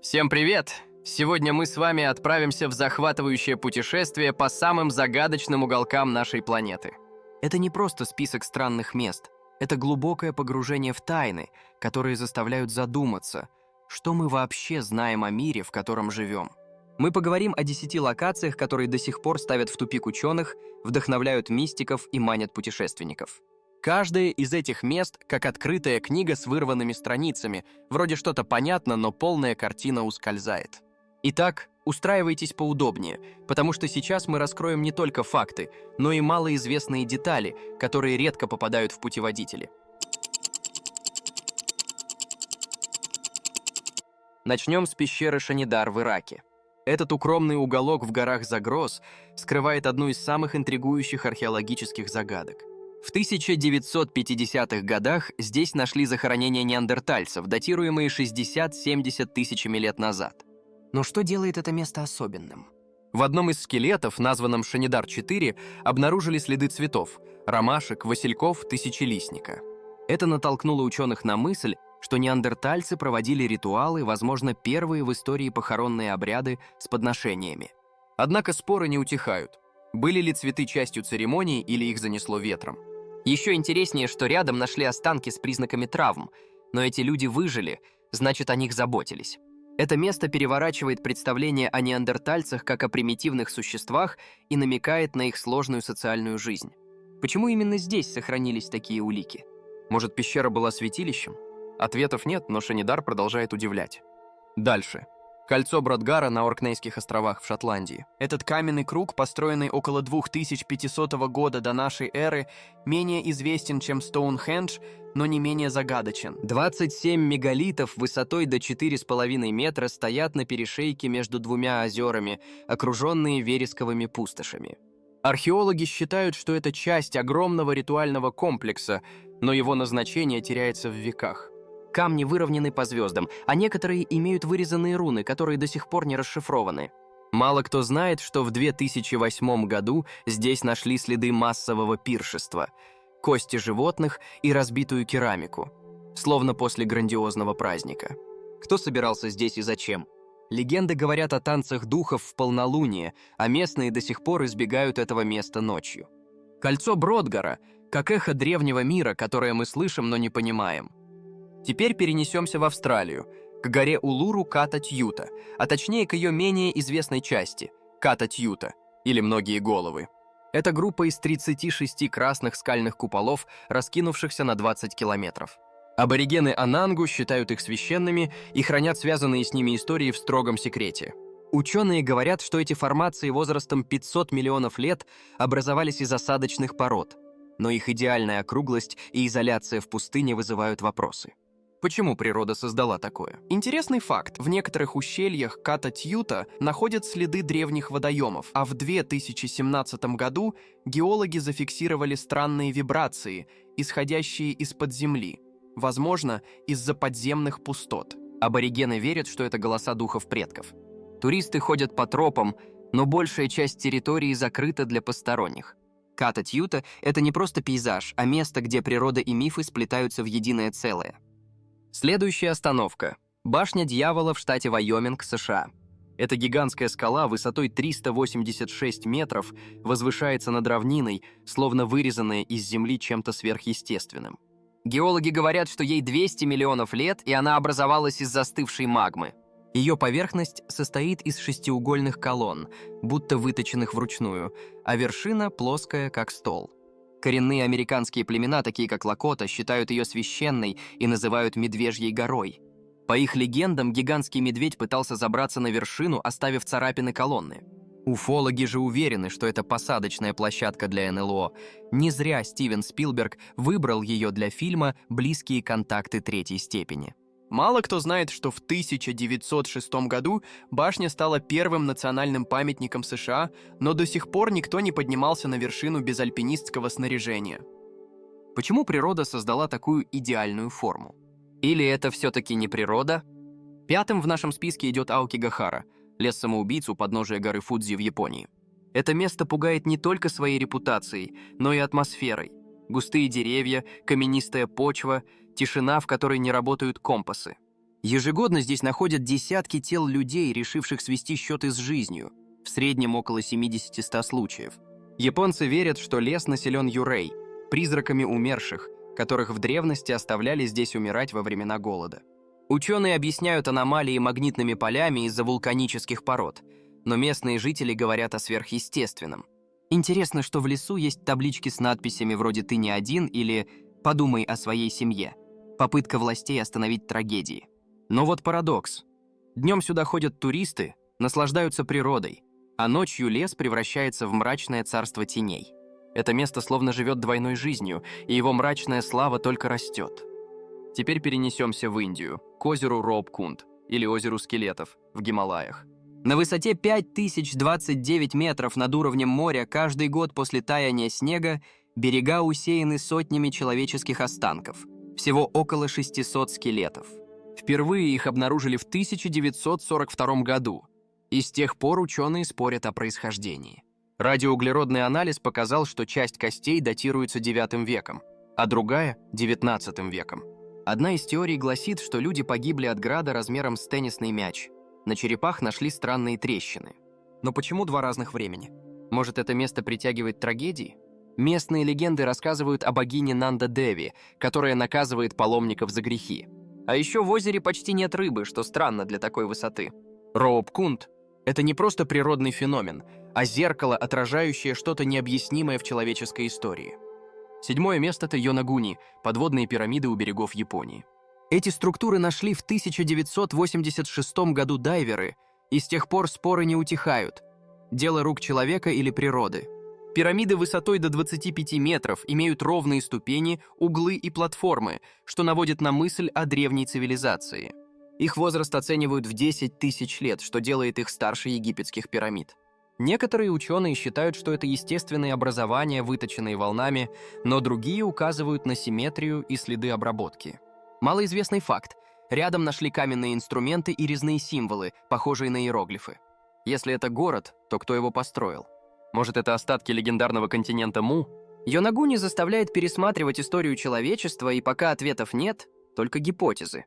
Всем привет! Сегодня мы с вами отправимся в захватывающее путешествие по самым загадочным уголкам нашей планеты. Это не просто список странных мест, это глубокое погружение в тайны, которые заставляют задуматься, что мы вообще знаем о мире, в котором живем. Мы поговорим о 10 локациях, которые до сих пор ставят в тупик ученых, вдохновляют мистиков и манят путешественников. Каждое из этих мест как открытая книга с вырванными страницами, вроде что-то понятно, но полная картина ускользает. Итак, устраивайтесь поудобнее, потому что сейчас мы раскроем не только факты, но и малоизвестные детали, которые редко попадают в путеводители. Начнем с пещеры Шанидар в Ираке. Этот укромный уголок в горах Загроз скрывает одну из самых интригующих археологических загадок. В 1950-х годах здесь нашли захоронения неандертальцев, датируемые 60-70 тысячами лет назад. Но что делает это место особенным? В одном из скелетов, названном Шанидар-4, обнаружили следы цветов – ромашек, васильков, тысячелистника. Это натолкнуло ученых на мысль, что неандертальцы проводили ритуалы, возможно, первые в истории похоронные обряды с подношениями. Однако споры не утихают. Были ли цветы частью церемонии или их занесло ветром? Еще интереснее, что рядом нашли останки с признаками травм, но эти люди выжили, значит, о них заботились. Это место переворачивает представление о неандертальцах как о примитивных существах и намекает на их сложную социальную жизнь. Почему именно здесь сохранились такие улики? Может, пещера была святилищем? Ответов нет, но Шанидар продолжает удивлять. Дальше. Кольцо Бродгара на Оркнейских островах в Шотландии. Этот каменный круг, построенный около 2500 года до нашей эры, менее известен, чем Стоунхендж, но не менее загадочен. 27 мегалитов высотой до 4,5 метра стоят на перешейке между двумя озерами, окруженные вересковыми пустошами. Археологи считают, что это часть огромного ритуального комплекса, но его назначение теряется в веках. Камни выровнены по звездам, а некоторые имеют вырезанные руны, которые до сих пор не расшифрованы. Мало кто знает, что в 2008 году здесь нашли следы массового пиршества, кости животных и разбитую керамику, словно после грандиозного праздника. Кто собирался здесь и зачем? Легенды говорят о танцах духов в полнолуние, а местные до сих пор избегают этого места ночью. Кольцо Бродгара – как эхо древнего мира, которое мы слышим, но не понимаем. Теперь перенесемся в Австралию, к горе Улуру Ката-Тьюта, а точнее к ее менее известной части – Ката-Тьюта, или Многие головы. Это группа из 36 красных скальных куполов, раскинувшихся на 20 километров. Аборигены Анангу считают их священными и хранят связанные с ними истории в строгом секрете. Ученые говорят, что эти формации возрастом 500 миллионов лет образовались из осадочных пород, но их идеальная округлость и изоляция в пустыне вызывают вопросы. Почему природа создала такое? Интересный факт. В некоторых ущельях Ката-Тьюта находят следы древних водоемов, а в 2017 году геологи зафиксировали странные вибрации, исходящие из-под земли, возможно, из-за подземных пустот. Аборигены верят, что это голоса духов предков. Туристы ходят по тропам, но большая часть территории закрыта для посторонних. Ката-Тьюта – это не просто пейзаж, а место, где природа и мифы сплетаются в единое целое. Следующая остановка – башня Дьявола в штате Вайоминг, США. Эта гигантская скала высотой 386 метров возвышается над равниной, словно вырезанная из земли чем-то сверхъестественным. Геологи говорят, что ей 200 миллионов лет, и она образовалась из застывшей магмы. Ее поверхность состоит из шестиугольных колонн, будто выточенных вручную, а вершина плоская, как стол. Коренные американские племена, такие как Лакота, считают ее священной и называют Медвежьей горой. По их легендам, гигантский медведь пытался забраться на вершину, оставив царапины колонны. Уфологи же уверены, что это посадочная площадка для НЛО. Не зря Стивен Спилберг выбрал ее для фильма «Близкие контакты третьей степени». Мало кто знает, что в 1906 году башня стала первым национальным памятником США, но до сих пор никто не поднимался на вершину без альпинистского снаряжения. Почему природа создала такую идеальную форму? Или это все-таки не природа? Пятым в нашем списке идет Аокигахара, лес самоубийц у подножия горы Фудзи в Японии. Это место пугает не только своей репутацией, но и атмосферой. Густые деревья, каменистая почва, тишина, в которой не работают компасы. Ежегодно здесь находят десятки тел людей, решивших свести счеты с жизнью, в среднем около 70-100 случаев. Японцы верят, что лес населен юрей, призраками умерших, которых в древности оставляли здесь умирать во времена голода. Ученые объясняют аномалии магнитными полями из-за вулканических пород, но местные жители говорят о сверхъестественном. Интересно, что в лесу есть таблички с надписями вроде «Ты не один» или «Подумай о своей семье». Попытка властей остановить трагедии. Но вот парадокс. Днем сюда ходят туристы, наслаждаются природой, а ночью лес превращается в мрачное царство теней. Это место словно живет двойной жизнью, и его мрачная слава только растет. Теперь перенесемся в Индию, к озеру Роуп-Кунд, или озеру скелетов, в Гималаях. На высоте 5029 метров над уровнем моря каждый год после таяния снега берега усеяны сотнями человеческих останков, всего около 600 скелетов. Впервые их обнаружили в 1942 году, и с тех пор ученые спорят о происхождении. Радиоуглеродный анализ показал, что часть костей датируется IX веком, а другая – XIX веком. Одна из теорий гласит, что люди погибли от града размером с теннисный мяч. На черепах нашли странные трещины. Но почему два разных времени? Может, это место притягивает трагедии? Местные легенды рассказывают о богине Нанда-Деви, которая наказывает паломников за грехи. А еще в озере почти нет рыбы, что странно для такой высоты. Роуп-Кунд – это не просто природный феномен, а зеркало, отражающее что-то необъяснимое в человеческой истории. 7-е место – это Йонагуни, подводные пирамиды у берегов Японии. Эти структуры нашли в 1986 году дайверы, и с тех пор споры не утихают. Дело рук человека или природы. Пирамиды высотой до 25 метров имеют ровные ступени, углы и платформы, что наводит на мысль о древней цивилизации. Их возраст оценивают в 10 тысяч лет, что делает их старше египетских пирамид. Некоторые ученые считают, что это естественные образования, выточенные волнами, но другие указывают на симметрию и следы обработки. Малоизвестный факт. Рядом нашли каменные инструменты и резные символы, похожие на иероглифы. Если это город, то кто его построил? Может, это остатки легендарного континента Му? Йонагуни заставляет пересматривать историю человечества, и пока ответов нет, только гипотезы.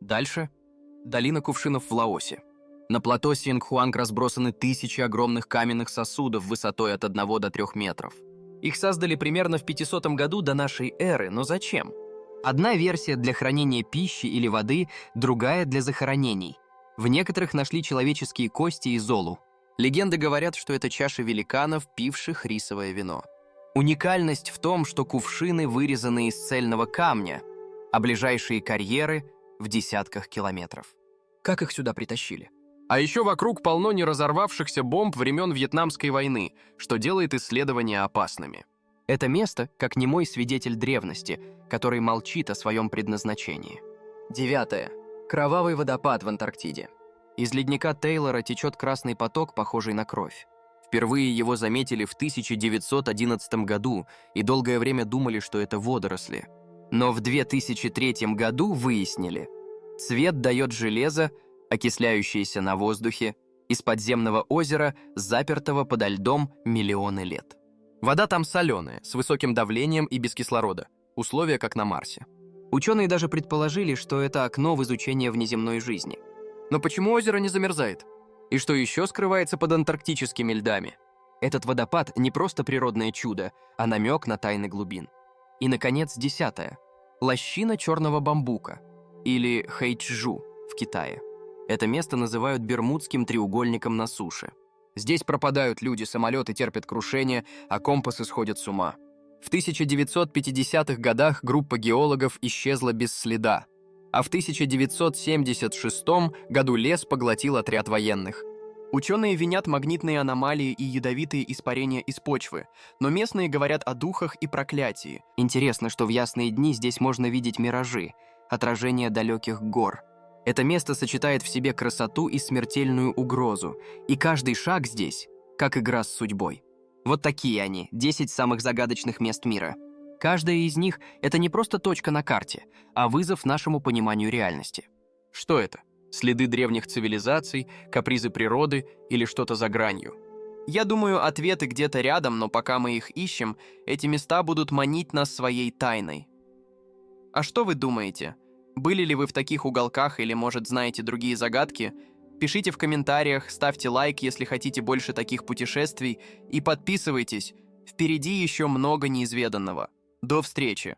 Дальше – долина кувшинов в Лаосе. На плато Сингхуанг разбросаны тысячи огромных каменных сосудов высотой от 1 до 3 метров. Их создали примерно в 500 году до нашей эры, но зачем? Одна версия для хранения пищи или воды, другая для захоронений. В некоторых нашли человеческие кости и золу. Легенды говорят, что это чаши великанов, пивших рисовое вино. Уникальность в том, что кувшины вырезаны из цельного камня, а ближайшие карьеры в десятках километров. Как их сюда притащили? А еще вокруг полно неразорвавшихся бомб времен Вьетнамской войны, что делает исследования опасными. Это место как немой свидетель древности, который молчит о своем предназначении. 9. Кровавый водопад в Антарктиде. Из ледника Тейлора течет красный поток, похожий на кровь. Впервые его заметили в 1911 году и долгое время думали, что это водоросли. Но в 2003 году выяснили, цвет дает железо, окисляющееся на воздухе, из подземного озера, запертого подо льдом миллионы лет. Вода там соленая, с высоким давлением и без кислорода. Условия как на Марсе. Ученые даже предположили, что это окно в изучение внеземной жизни. Но почему озеро не замерзает? И что еще скрывается под антарктическими льдами? Этот водопад не просто природное чудо, а намек на тайны глубин. И, наконец, 10. Лощина черного бамбука, или Хэйчжу в Китае. Это место называют Бермудским треугольником на суше. Здесь пропадают люди, самолеты терпят крушение, а компасы сходят с ума. В 1950-х годах группа геологов исчезла без следа, а в 1976 году лес поглотил отряд военных. Ученые винят магнитные аномалии и ядовитые испарения из почвы, но местные говорят о духах и проклятии. Интересно, что в ясные дни здесь можно видеть миражи, отражение далеких гор. Это место сочетает в себе красоту и смертельную угрозу, и каждый шаг здесь – как игра с судьбой. Вот такие они, 10 самых загадочных мест мира. Каждая из них – это не просто точка на карте, а вызов нашему пониманию реальности. Что это? Следы древних цивилизаций, капризы природы или что-то за гранью? Я думаю, ответы где-то рядом, но пока мы их ищем, эти места будут манить нас своей тайной. А что вы думаете? Были ли вы в таких уголках или, может, знаете другие загадки? Пишите в комментариях, ставьте лайк, если хотите больше таких путешествий, и подписывайтесь. Впереди еще много неизведанного. До встречи!